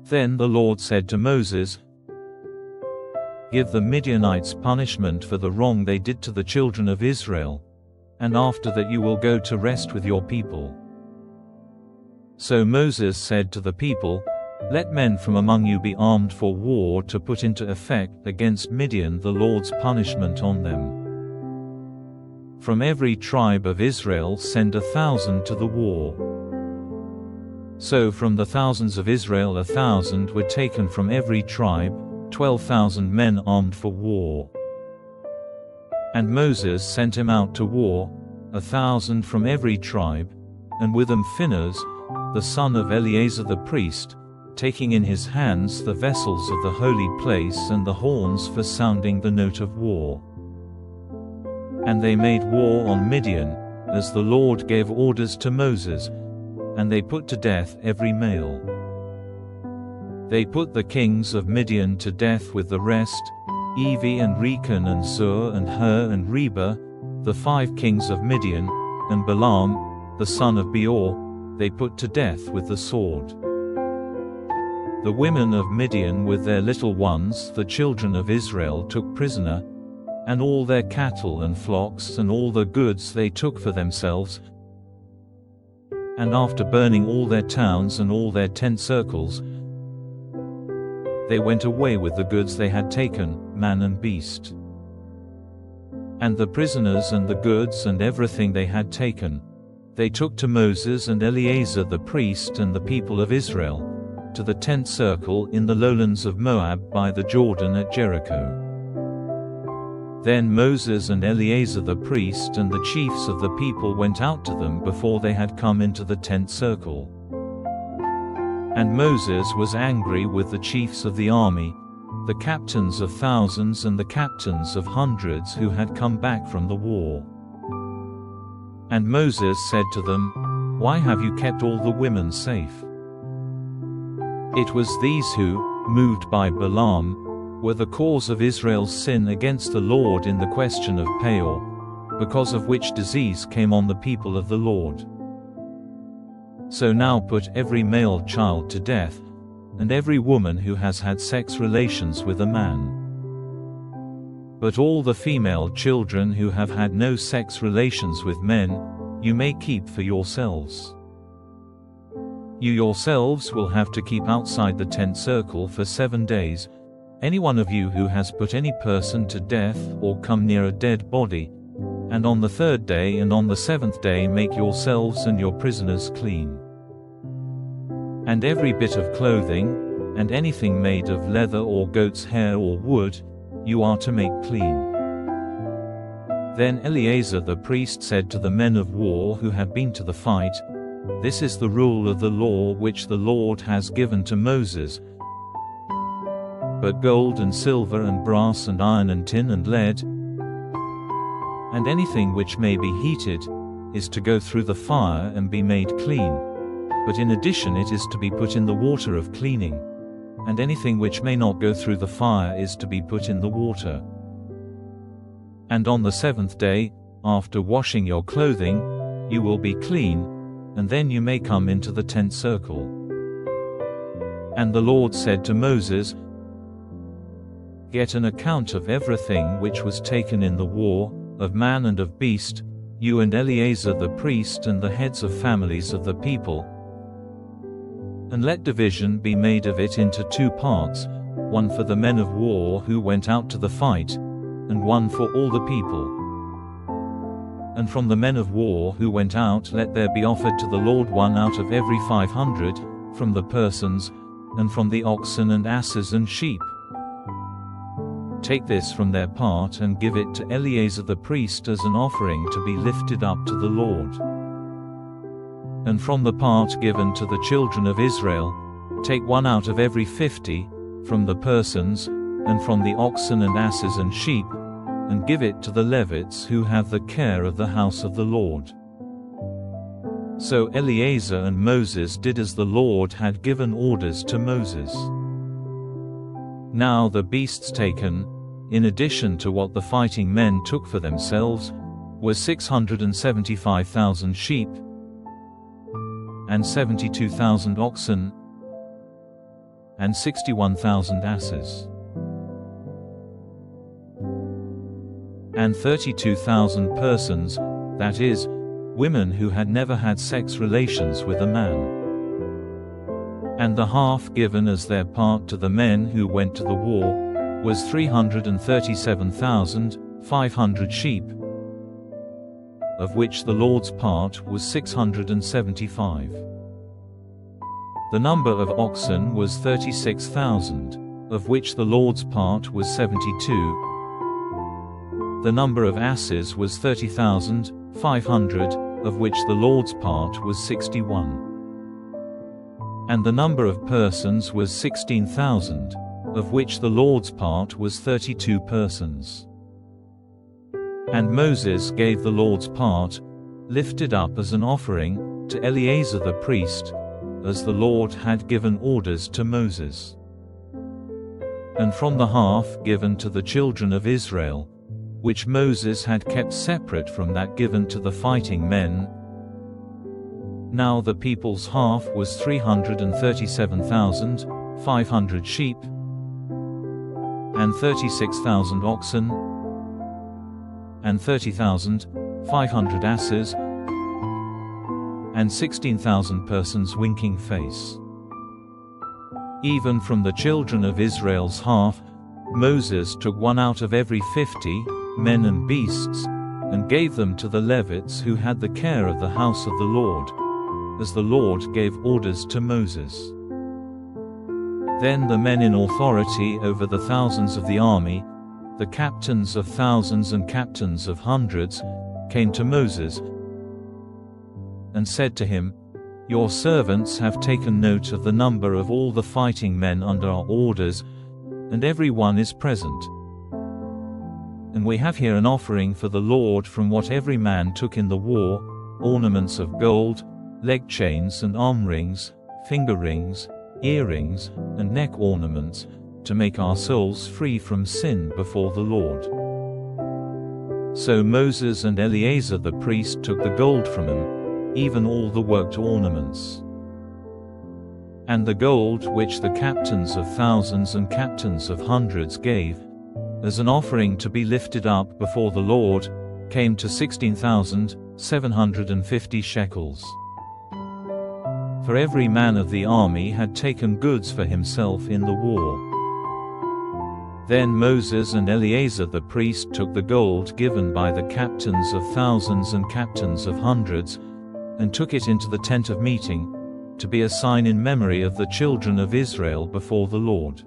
Then the Lord said to Moses, "Give the Midianites punishment for the wrong they did to the children of Israel, and after that you will go to rest with your people." So Moses said to the people, "Let men from among you be armed for war to put into effect against Midian the Lord's punishment on them. From every tribe of Israel send 1,000 to the war." So from the thousands of Israel 1,000 were taken from every tribe, 12,000 men armed for war. And Moses sent him out to war, 1,000 from every tribe, and with them Phinehas, the son of Eleazar the priest, taking in his hands the vessels of the holy place and the horns for sounding the note of war. And they made war on Midian, as the Lord gave orders to Moses, and they put to death every male. They put the kings of Midian to death with the rest, Evi and Rechan and Zur and Hur and Reba, the 5 kings of Midian, and Balaam, the son of Beor, they put to death with the sword. The women of Midian with their little ones the children of Israel took prisoner, and all their cattle and flocks and all the goods they took for themselves. And after burning all their towns and all their tent circles, they went away with the goods they had taken, man and beast. And the prisoners and the goods and everything they had taken, they took to Moses and Eleazar the priest and the people of Israel, to the tent circle in the lowlands of Moab by the Jordan at Jericho. Then Moses and Eleazar the priest and the chiefs of the people went out to them before they had come into the tent circle. And Moses was angry with the chiefs of the army, the captains of thousands and the captains of hundreds who had come back from the war. And Moses said to them, "Why have you kept all the women safe?" It was these who, moved by Balaam, were the cause of Israel's sin against the Lord in the question of Peor, because of which disease came on the people of the Lord. So now put every male child to death, and every woman who has had sex relations with a man. But all the female children who have had no sex relations with men, you may keep for yourselves. You yourselves will have to keep outside the tent circle for 7 days, any one of you who has put any person to death or come near a dead body, and on the 3rd day and on the 7th day make yourselves and your prisoners clean. And every bit of clothing, and anything made of leather or goat's hair or wood, you are to make clean. Then Eleazar the priest said to the men of war who had been to the fight, "This is the rule of the law which the Lord has given to Moses. But gold and silver and brass and iron and tin and lead, and anything which may be heated, is to go through the fire and be made clean. But in addition it is to be put in the water of cleaning, and anything which may not go through the fire is to be put in the water. And on the 7th day, after washing your clothing, you will be clean, and then you may come into the tent circle." And the Lord said to Moses, "Get an account of everything which was taken in the war, of man and of beast, you and Eleazar the priest and the heads of families of the people. And let division be made of it into 2 parts, one for the men of war who went out to the fight, and one for all the people. And from the men of war who went out let there be offered to the Lord one out of every 500, from the persons, and from the oxen and asses and sheep. Take this from their part and give it to Eleazar the priest as an offering to be lifted up to the Lord. And from the part given to the children of Israel, take one out of every 50, from the persons, and from the oxen and asses and sheep, and give it to the Levites who have the care of the house of the Lord." So Eleazar and Moses did as the Lord had given orders to Moses. Now the beasts taken, in addition to what the fighting men took for themselves, were 675,000 sheep, and 72,000 oxen, and 61,000 asses, and 32,000 persons, that is, women who had never had sex relations with a man. And the half given as their part to the men who went to the war was 337,500 sheep, of which the Lord's part was 675. The number of oxen was 36,000, of which the Lord's part was 72. The number of asses was 30,500, of which the Lord's part was 61. And the number of persons was 16,000, of which the Lord's part was 32 persons. And Moses gave the Lord's part, lifted up as an offering, to Eleazar the priest, as the Lord had given orders to Moses. And from the half given to the children of Israel, which Moses had kept separate from that given to the fighting men, now the people's half was 337,500 sheep, and 36,000 oxen, and 30,500 asses, and 16,000 persons winking face. Even from the children of Israel's half, Moses took one out of every 50, men and beasts, and gave them to the Levites who had the care of the house of the Lord, as the Lord gave orders to Moses. Then the men in authority over the thousands of the army, the captains of thousands and captains of hundreds, came to Moses and said to him, "Your servants have taken note of the number of all the fighting men under our orders, and every one is present. And we have here an offering for the Lord from what every man took in the war, ornaments of gold, leg chains and arm rings, finger rings, earrings, and neck ornaments, to make our souls free from sin before the Lord." So Moses and Eleazar the priest took the gold from him, even all the worked ornaments. And the gold which the captains of thousands and captains of hundreds gave, as an offering to be lifted up before the Lord, came to 16,750 shekels. For every man of the army had taken goods for himself in the war. Then Moses and Eleazar the priest took the gold given by the captains of thousands and captains of hundreds, and took it into the tent of meeting, to be a sign in memory of the children of Israel before the Lord.